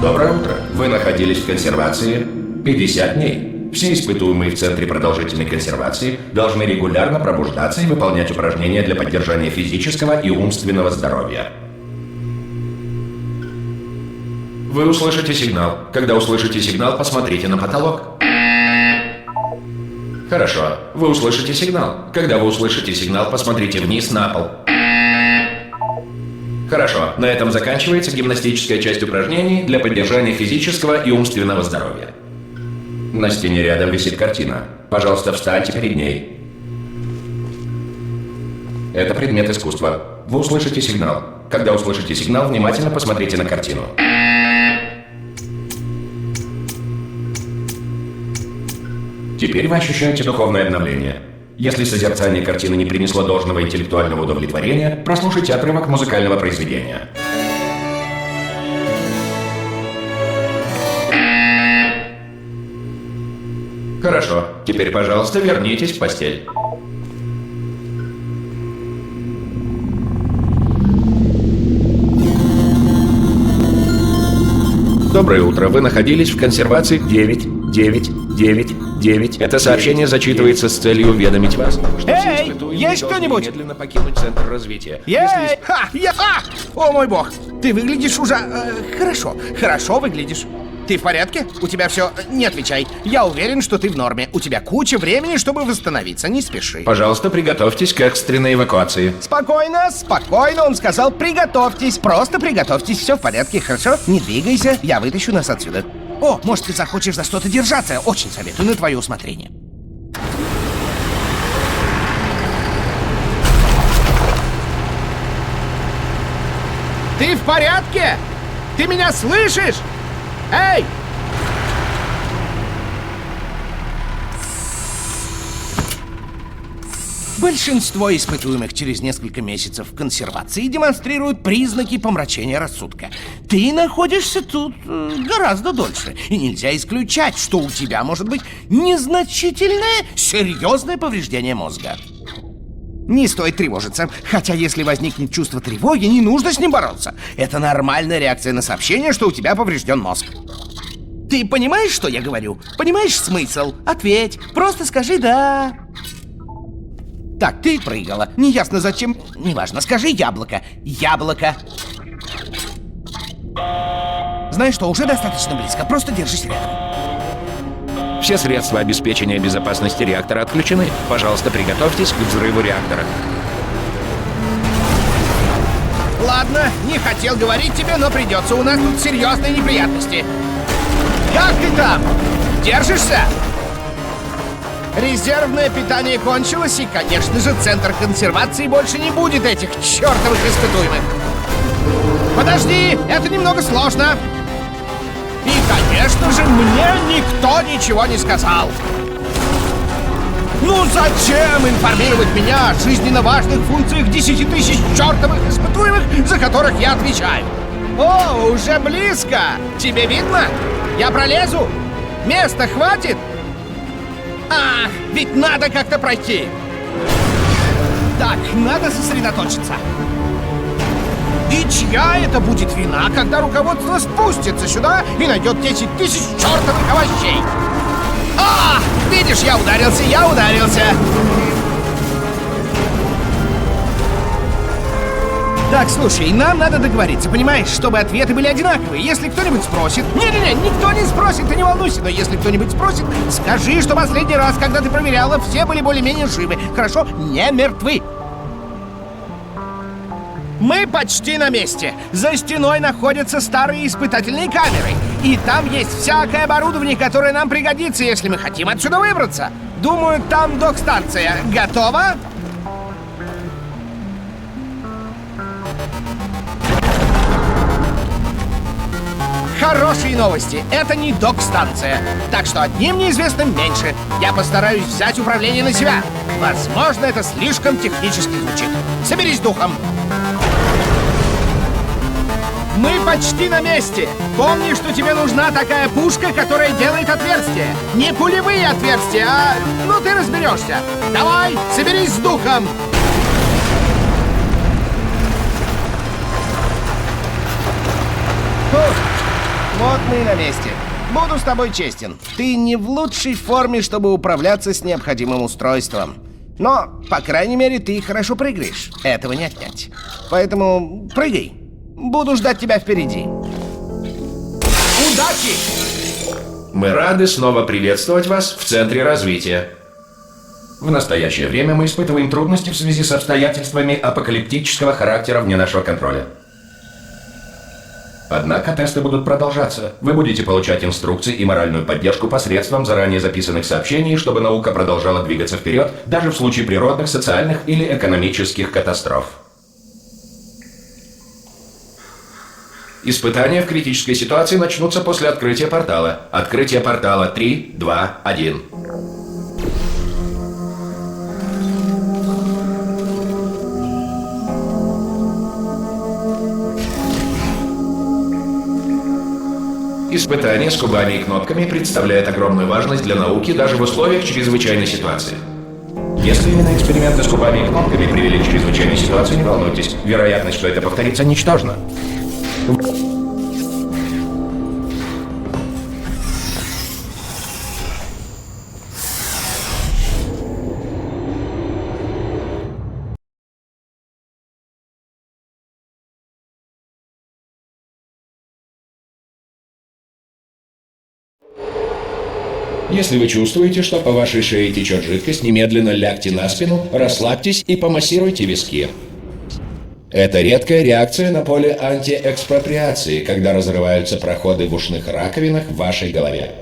Доброе утро. Вы находились в консервации 50 дней. Все испытуемые в Центре продолжительной консервации должны регулярно пробуждаться и выполнять упражнения для поддержания физического и умственного здоровья. Вы услышите сигнал. Когда услышите сигнал, посмотрите на потолок. Хорошо. Вы услышите сигнал. Когда вы услышите сигнал, посмотрите вниз на пол. Хорошо. На этом заканчивается гимнастическая часть упражнений для поддержания физического и умственного здоровья. На стене рядом висит картина. Пожалуйста, встаньте перед ней. Это предмет искусства. Вы услышите сигнал. Когда услышите сигнал, внимательно посмотрите на картину. Теперь вы ощущаете духовное обновление. Если созерцание картины не принесло должного интеллектуального удовлетворения, прослушайте отрывок музыкального произведения. Хорошо. Теперь, пожалуйста, вернитесь в постель. Доброе утро. Вы находились в консервации 9. Это сообщение зачитывается с целью уведомить вас, что Эй, есть кто-нибудь? Немедленно покинуть центр развития. Ей! О мой бог! Ты выглядишь хорошо выглядишь. Ты в порядке? У тебя все... Не отвечай. Я уверен, что ты в норме. У тебя куча времени, чтобы восстановиться. Не спеши. Пожалуйста, приготовьтесь к экстренной эвакуации. Спокойно, он сказал, приготовьтесь. Просто приготовьтесь, все в порядке, хорошо? Не двигайся, я вытащу нас отсюда. О, может, ты захочешь за что-то держаться? Очень советую, на твое усмотрение. Ты в порядке? Ты меня слышишь? Эй! Большинство испытуемых через несколько месяцев консервации демонстрируют признаки помрачения рассудка. Ты находишься тут гораздо дольше, и нельзя исключать, что у тебя может быть незначительное, серьезное повреждение мозга. Не стоит тревожиться, хотя если возникнет чувство тревоги, не нужно с ним бороться. Это нормальная реакция на сообщение, что у тебя поврежден мозг. Ты понимаешь, что я говорю? Понимаешь смысл? Ответь, просто скажи «да». Так, ты прыгала. Неясно зачем. Неважно, скажи яблоко. Яблоко. Знаешь что, уже достаточно близко. Просто держись рядом. Все средства обеспечения безопасности реактора отключены. Пожалуйста, приготовьтесь к взрыву реактора. Ладно, не хотел говорить тебе, но придется. У нас тут серьезные неприятности. Как ты там? Держишься? Резервное питание кончилось, и, конечно же, центр консервации больше не будет этих чертовых испытуемых. Подожди, это немного сложно. И, конечно же, мне никто ничего не сказал. Ну зачем информировать меня о жизненно важных функциях 10 тысяч чертовых испытуемых, за которых я отвечаю? О, уже близко. Тебе видно? Я пролезу? Места хватит? Ах, ведь надо как-то пройти. Так, надо сосредоточиться. И чья это будет вина, когда руководство спустится сюда и найдет 10 тысяч чертовых овощей? А, видишь, я ударился. Так, слушай, нам надо договориться, понимаешь, чтобы ответы были одинаковые. Если кто-нибудь спросит... Не-не-не, никто не спросит, ты не волнуйся. Но если кто-нибудь спросит, скажи, что последний раз, когда ты проверяла, все были более-менее живы. Хорошо? Не мертвы. Мы почти на месте. За стеной находятся старые испытательные камеры. И там есть всякое оборудование, которое нам пригодится, если мы хотим отсюда выбраться. Думаю, там док-станция. Готова? Хорошие новости. Это не док-станция. Так что одним неизвестным меньше. Я постараюсь взять управление на себя. Возможно, это слишком технически звучит. Соберись духом. Мы почти на месте. Помни, что тебе нужна такая пушка, которая делает отверстия. Не пулевые отверстия, а... Ну, ты разберешься. Давай, соберись с духом. Вот мы и на месте. Буду с тобой честен. Ты не в лучшей форме, чтобы управляться с необходимым устройством. Но, по крайней мере, ты хорошо прыгаешь. Этого не отнять. Поэтому прыгай. Буду ждать тебя впереди. Удачи! Мы рады снова приветствовать вас в Центре развития. В настоящее время мы испытываем трудности в связи с обстоятельствами апокалиптического характера вне нашего контроля. Однако тесты будут продолжаться. Вы будете получать инструкции и моральную поддержку посредством заранее записанных сообщений, чтобы наука продолжала двигаться вперед, даже в случае природных, социальных или экономических катастроф. Испытания в критической ситуации начнутся после открытия портала. Открытие портала 3, 2, 1. Испытание с кубами и кнопками представляет огромную важность для науки даже в условиях чрезвычайной ситуации. Если именно эксперименты с кубами и кнопками привели к чрезвычайной ситуации, не волнуйтесь. Вероятность, что это повторится, ничтожна. Если вы чувствуете, что по вашей шее течет жидкость, немедленно лягте на спину, расслабьтесь и помассируйте виски. Это редкая реакция на поле антиэкспроприации, когда разрываются проходы в ушных раковинах в вашей голове.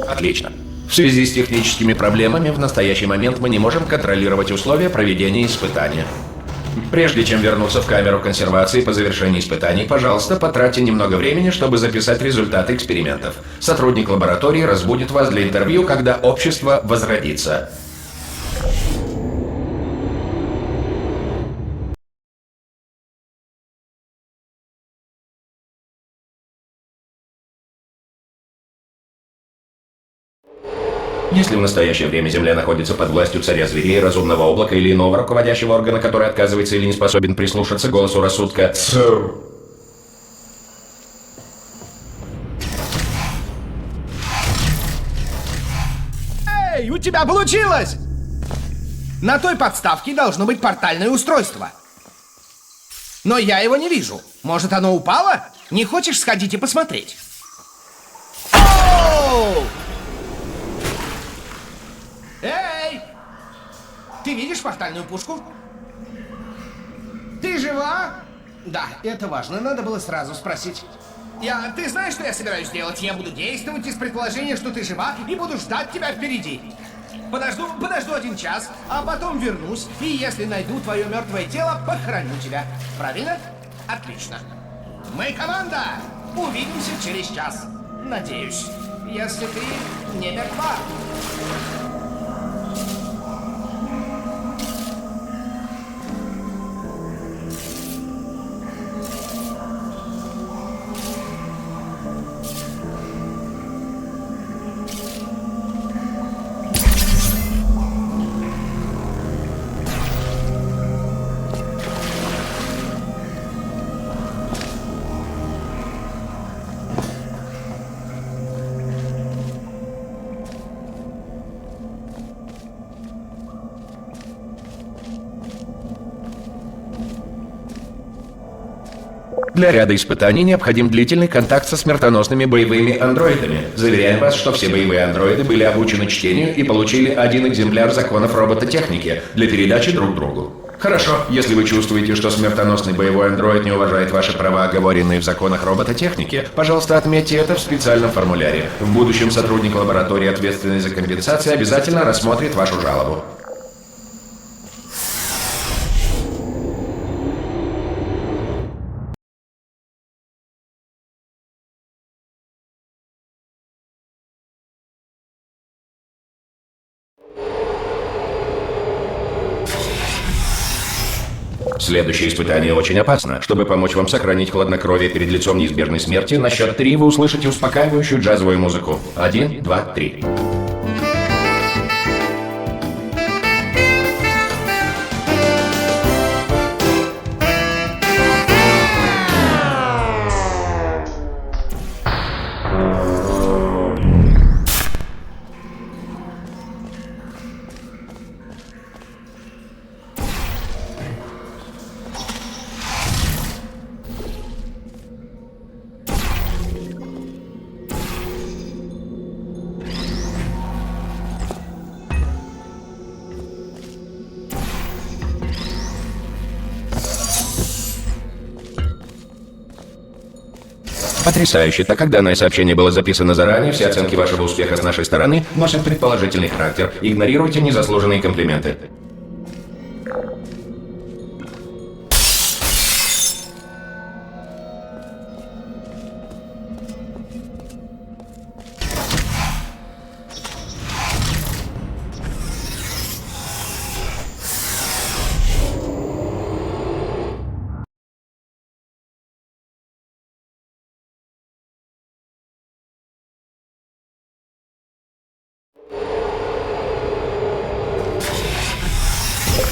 Отлично. В связи с техническими проблемами в настоящий момент мы не можем контролировать условия проведения испытания. Прежде чем вернуться в камеру консервации по завершении испытаний, пожалуйста, потратьте немного времени, чтобы записать результаты экспериментов. Сотрудник лаборатории разбудит вас для интервью, когда общество возродится. Если в настоящее время Земля находится под властью царя зверей, разумного облака или иного руководящего органа, который отказывается или не способен прислушаться к голосу рассудка, сэр. Эй, у тебя получилось! На той подставке должно быть портальное устройство. Но я его не вижу. Может, оно упало? Не хочешь сходить и посмотреть? Оу! Эй! Ты видишь портальную пушку? Ты жива? Да, это важно. Надо было сразу спросить. Ты знаешь, что я собираюсь делать? Я буду действовать из предположения, что ты жива, и буду ждать тебя впереди. Подожду 1 час, а потом вернусь, и если найду твое мертвое тело, похороню тебя. Правильно? Отлично. Мы команда! Увидимся через час. Надеюсь, если ты не мертва. Для ряда испытаний необходим длительный контакт со смертоносными боевыми андроидами. Заверяем вас, что все боевые андроиды были обучены чтению и получили 1 экземпляр законов робототехники для передачи друг другу. Хорошо, если вы чувствуете, что смертоносный боевой андроид не уважает ваши права, оговоренные в законах робототехники, пожалуйста, отметьте это в специальном формуляре. В будущем сотрудник лаборатории, ответственный за компенсацию, обязательно рассмотрит вашу жалобу. Следующее испытание очень опасно. Чтобы помочь вам сохранить хладнокровие перед лицом неизбежной смерти, на счет 3 вы услышите успокаивающую джазовую музыку. 1, 2, 3. Потрясающе. Так как данное сообщение было записано заранее, все оценки вашего успеха с нашей стороны носят предположительный характер. Игнорируйте незаслуженные комплименты.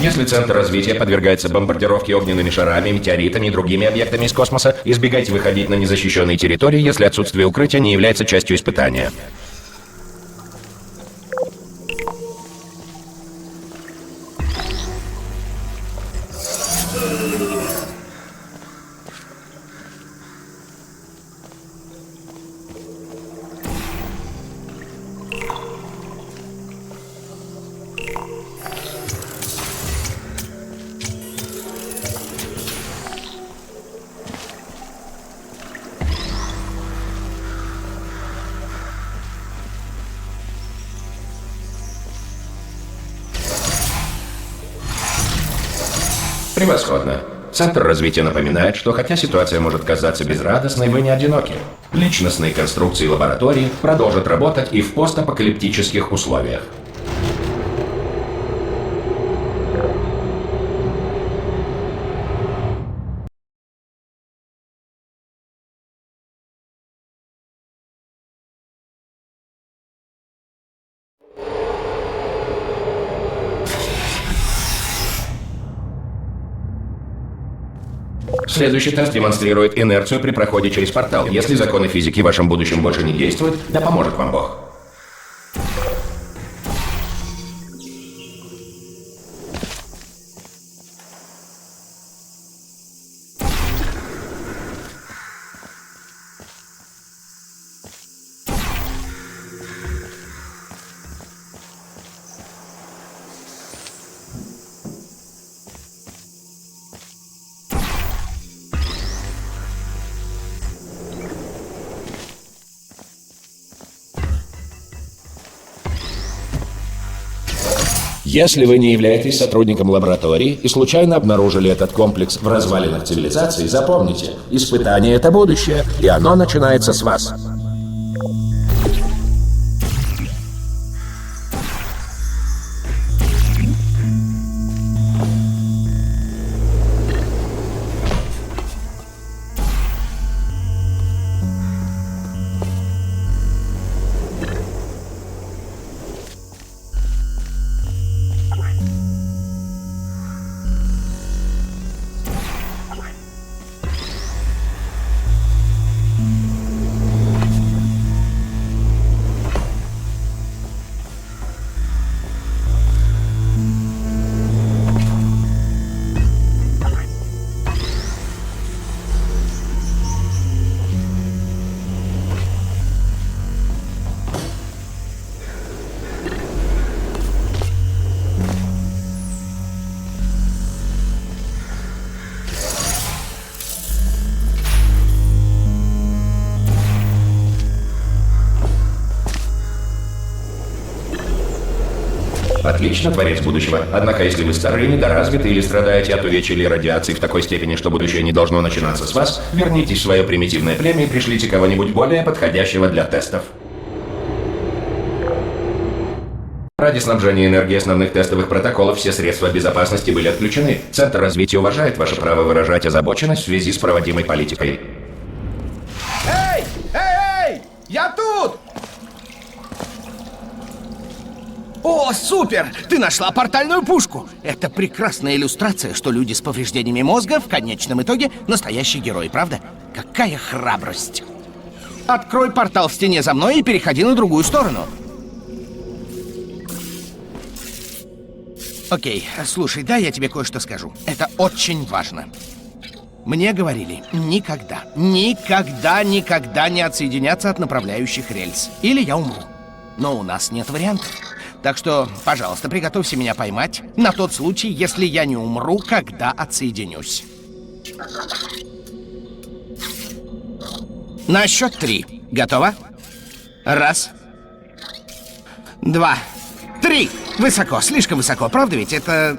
Если центр развития подвергается бомбардировке огненными шарами, метеоритами и другими объектами из космоса, избегайте выходить на незащищенные территории, если отсутствие укрытия не является частью испытания. Превосходно. Центр развития напоминает, что хотя ситуация может казаться безрадостной, вы не одиноки. Личностные конструкции лаборатории продолжат работать и в постапокалиптических условиях. Следующий тест демонстрирует инерцию при проходе через портал. Если законы физики в вашем будущем больше не действуют, да поможет вам Бог. Если вы не являетесь сотрудником лаборатории и случайно обнаружили этот комплекс в развалинах цивилизации, запомните, испытание — это будущее, и оно начинается с вас. Отлично, творец будущего. Однако, если вы стары, недоразвиты или страдаете от увечья или радиации в такой степени, что будущее не должно начинаться с вас, вернитесь в свое примитивное племя и пришлите кого-нибудь более подходящего для тестов. Ради снабжения энергией основных тестовых протоколов все средства безопасности были отключены. Центр развития уважает ваше право выражать озабоченность в связи с проводимой политикой. Эй! Эй! Я тут! О, супер! Ты нашла портальную пушку! Это прекрасная иллюстрация, что люди с повреждениями мозга в конечном итоге настоящие герои, правда? Какая храбрость! Открой портал в стене за мной и переходи на другую сторону. Окей, слушай, да, я тебе кое-что скажу. Это очень важно. Мне говорили, никогда не отсоединяться от направляющих рельс. Или я умру. Но у нас нет вариантов. Так что, пожалуйста, приготовься меня поймать на тот случай, если я не умру, когда отсоединюсь. На счет 3. Готово? 1, 2, 3. Высоко, слишком высоко, правда ведь? Это...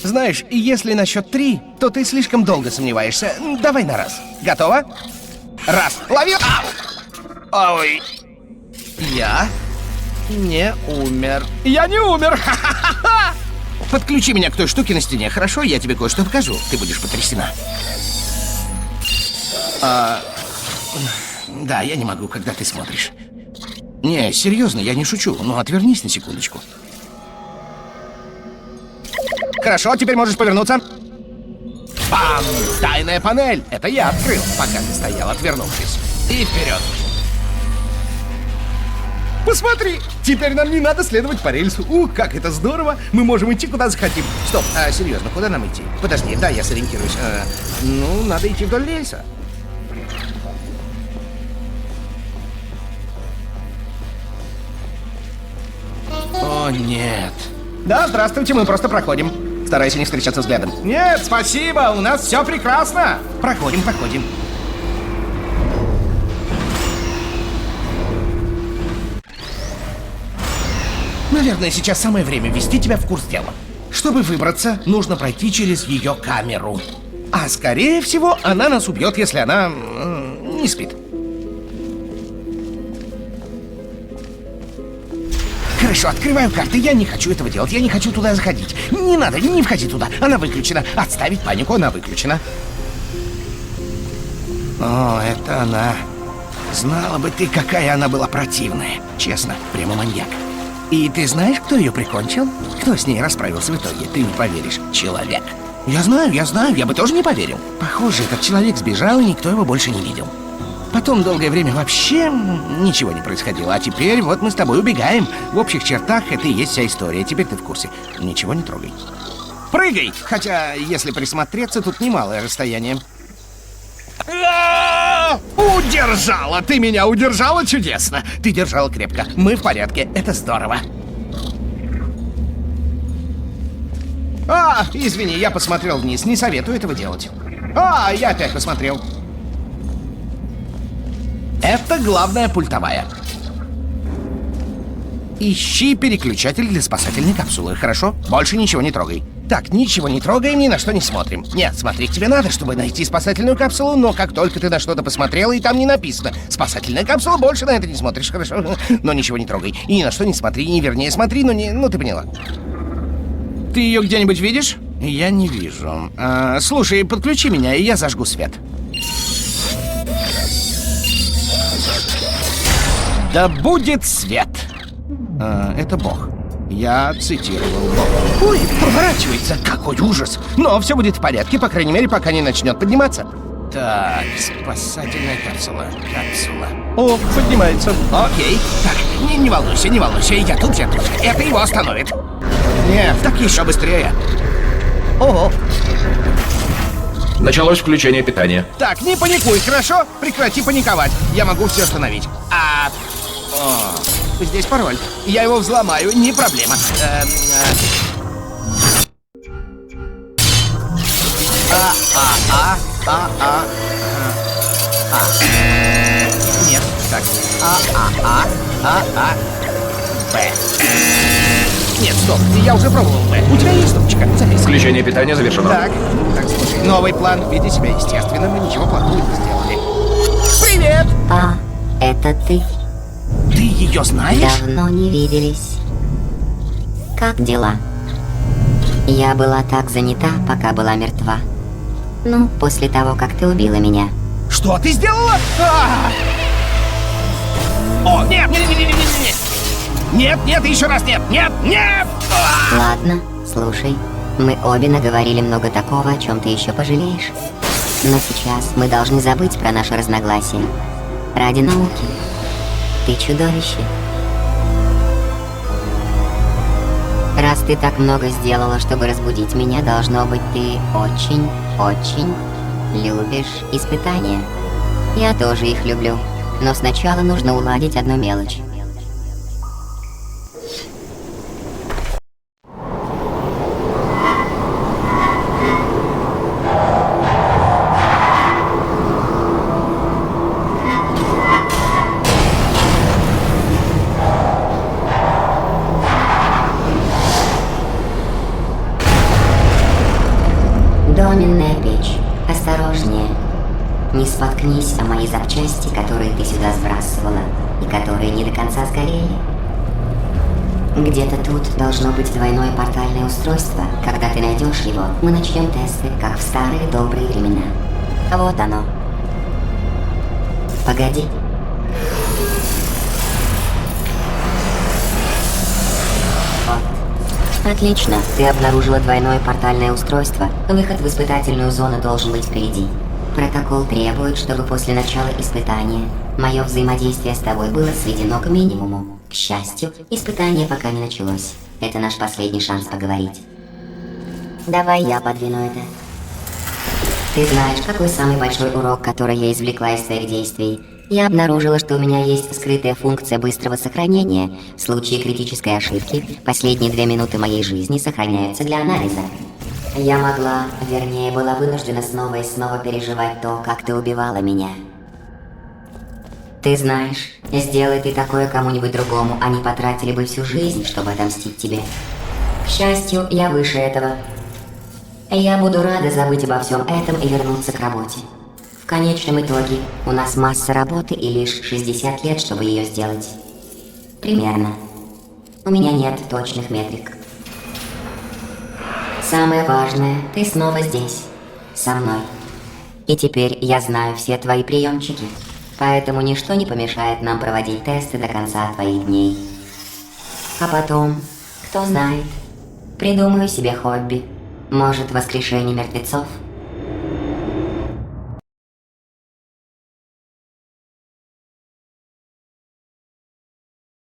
Знаешь, если на счет 3, то ты слишком долго сомневаешься. Давай на раз. Готово? 1. Лови! Ау! Ой. Я не умер. Я не умер! Ха-ха-ха! Подключи меня к той штуке на стене, хорошо? Я тебе кое-что покажу. Ты будешь потрясена. Да, я не могу, когда ты смотришь. Не, серьезно, я не шучу. Ну, отвернись на секундочку. Хорошо, теперь можешь повернуться. Бам! Тайная панель! Это я открыл, пока ты стоял, отвернувшись. И вперед. Посмотри! Теперь нам не надо следовать по рельсу. Ух, как это здорово! Мы можем идти куда захотим. Стоп, серьезно, куда нам идти? Подожди, да, я сориентируюсь. Ну, надо идти вдоль рельса. О, нет. Да, здравствуйте, мы просто проходим. Старайся не встречаться взглядом. Нет, спасибо, у нас все прекрасно. Проходим. Наверное, сейчас самое время ввести тебя в курс дела. Чтобы выбраться, нужно пройти через ее камеру. А скорее всего, она нас убьет, если она не спит. Хорошо, открываю карты. Я не хочу этого делать. Я не хочу туда заходить. Не надо, не входи туда. Она выключена. Отставить панику, она выключена. О, это она. Знала бы ты, какая она была противная. Честно, прямо маньяк. И ты знаешь, кто ее прикончил? Кто с ней расправился в итоге? Ты не поверишь. Человек. Я знаю. Я бы тоже не поверил. Похоже, этот человек сбежал, и никто его больше не видел. Потом долгое время вообще ничего не происходило. А теперь вот мы с тобой убегаем. В общих чертах это и есть вся история. Теперь ты в курсе. Ничего не трогай. Прыгай! Хотя, если присмотреться, тут немалое расстояние. Удержала! Ты меня удержала чудесно! Ты держала крепко. Мы в порядке. Это здорово. Извини, я посмотрел вниз. Не советую этого делать. Я опять посмотрел. Это главная пультовая. Ищи переключатель для спасательной капсулы, хорошо? Больше ничего не трогай. Так, ничего не трогаем, ни на что не смотрим. Нет, смотреть тебе надо, чтобы найти спасательную капсулу, но как только ты на что-то посмотрела, и там не написано «Спасательная капсула», больше на это не смотришь, хорошо? Но ничего не трогай. И ни на что не смотри, не вернее смотри, но не... Ну, ты поняла. Ты ее где-нибудь видишь? Я не вижу. Слушай, подключи меня, и я зажгу свет. Да будет свет! Это Бог. Я цитировал Бога. Ой, поворачивается! Какой ужас! Но все будет в порядке, по крайней мере, пока не начнет подниматься. Так, спасательная капсула. О, поднимается. Окей. Так, не волнуйся, я тут. Это его остановит. Нет, так еще быстрее. Ого. Началось включение питания. Так, не паникуй, хорошо? Прекрати паниковать. Я могу все остановить. Здесь пароль. Я его взломаю, не проблема. Нет, так. Б. Нет, стоп, я уже пробовал Б. У тебя есть ручка? Записывай. Включение питания завершено. Так, слушай, новый план. Веди себя естественно, мы ничего плохого не сделали. Привет! Это ты. Ты ее знаешь? Давно не виделись. Как дела? Я была так занята, пока была мертва. Ну, после того, как ты убила меня. Что ты сделала? О, нет, нет, нет, нет, нет, нет. Нет, нет, еще раз нет, нет, нет! Ладно, слушай. Мы обе наговорили много такого, о чем ты еще пожалеешь. Но сейчас мы должны забыть про наши разногласия. Ради науки. Ты чудовище. Раз ты так много сделала, чтобы разбудить меня, должно быть, ты очень любишь испытания. Я тоже их люблю. Но сначала нужно уладить одну мелочь. Доменная печь. Осторожнее. Не споткнись о мои запчасти, которые ты сюда сбрасывала, и которые не до конца сгорели. Где-то тут должно быть двойное портальное устройство. Когда ты найдешь его, мы начнем тесты, как в старые добрые времена. Вот оно. Погоди. Вот. Отлично, ты обнаружила двойное портальное устройство. Выход в испытательную зону должен быть впереди. Протокол требует, чтобы после начала испытания мое взаимодействие с тобой было сведено к минимуму. К счастью, испытание пока не началось. Это наш последний шанс поговорить. Давай я подвину это. Ты знаешь, какой самый большой урок, который я извлекла из своих действий? Я обнаружила, что у меня есть скрытая функция быстрого сохранения. В случае критической ошибки, последние 2 минуты моей жизни сохраняются для анализа. Я могла, вернее, была вынуждена снова и снова переживать то, как ты убивала меня. Ты знаешь, сделай ты такое кому-нибудь другому, они потратили бы всю жизнь, чтобы отомстить тебе. К счастью, я выше этого. Я буду рада забыть обо всем этом и вернуться к работе. В конечном итоге, у нас масса работы и лишь 60 лет, чтобы ее сделать. Примерно. У меня нет точных метрик. Самое важное, ты снова здесь, со мной. И теперь я знаю все твои приемчики, поэтому ничто не помешает нам проводить тесты до конца твоих дней. А потом, кто знает, придумаю себе хобби. Может, воскрешение мертвецов?